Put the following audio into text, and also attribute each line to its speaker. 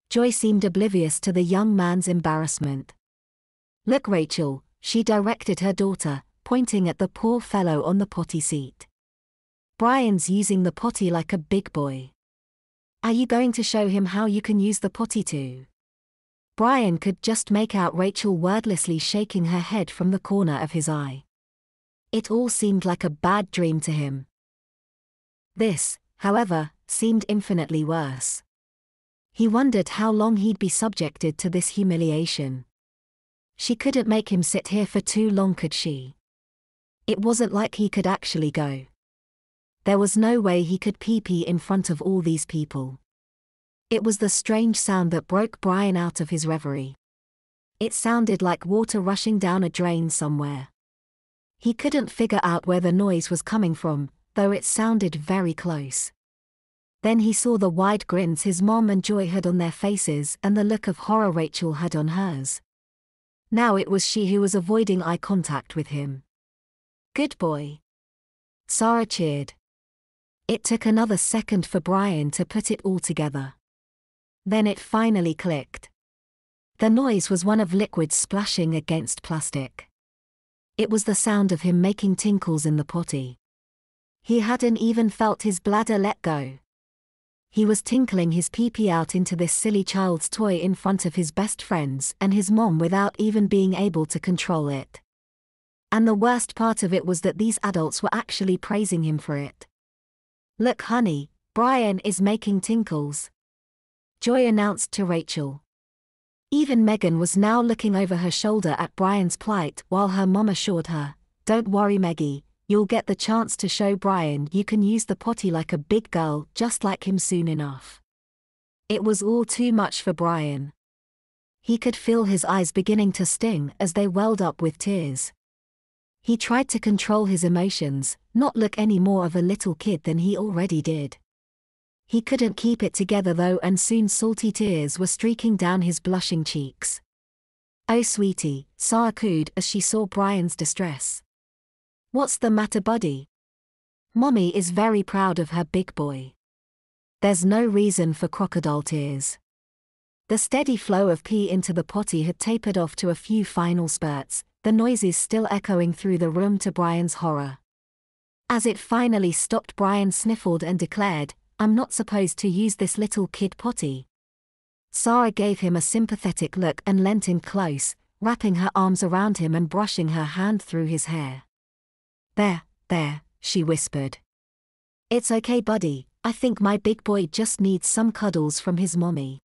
Speaker 1: Joy seemed oblivious to the young man's embarrassment. "Look, Rachel," she directed her daughter, pointing at the poor fellow on the potty seat. "Brian's using the potty like a big boy. Are you going to show him how you can use the potty too?" Brian could just make out Rachel wordlessly shaking her head from the corner of his eye. It all seemed like a bad dream to him. This, however, seemed infinitely worse. He wondered how long he'd be subjected to this humiliation. She couldn't make him sit here for too long, could she? It wasn't like he could actually go. There was no way he could pee-pee in front of all these people. It was the strange sound that broke Brian out of his reverie. It sounded like water rushing down a drain somewhere. He couldn't figure out where the noise was coming from, though it sounded very close. Then he saw the wide grins his mom and Joy had on their faces and the look of horror Rachel had on hers. Now it was she who was avoiding eye contact with him. "Good boy." Sarah cheered. It took another second for Brian to put it all together. Then it finally clicked. The noise was one of liquid splashing against plastic. It was the sound of him making tinkles in the potty. He hadn't even felt his bladder let go. He was tinkling his pee-pee out into this silly child's toy in front of his best friends and his mom without even being able to control it. And the worst part of it was that these adults were actually praising him for it. "Look, honey, Brian is making tinkles," Joy announced to Rachel. Even Megan was now looking over her shoulder at Brian's plight while her mom assured her, "Don't worry, Meggie, you'll get the chance to show Brian you can use the potty like a big girl just like him soon enough." It was all too much for Brian. He could feel his eyes beginning to sting as they welled up with tears. He tried to control his emotions, not look any more of a little kid than he already did. He couldn't keep it together though, and soon salty tears were streaking down his blushing cheeks. "Oh sweetie," Sarah cooed as she saw Brian's distress. "What's the matter, buddy?" "Mommy is very proud of her big boy. There's no reason for crocodile tears." The steady flow of pee into the potty had tapered off to a few final spurts, the noises still echoing through the room to Brian's horror. As it finally stopped, Brian sniffled and declared, "I'm not supposed to use this little kid potty." Sarah gave him a sympathetic look and leant in close, wrapping her arms around him and brushing her hand through his hair. There, she whispered. "It's okay, buddy, I think my big boy just needs some cuddles from his mommy."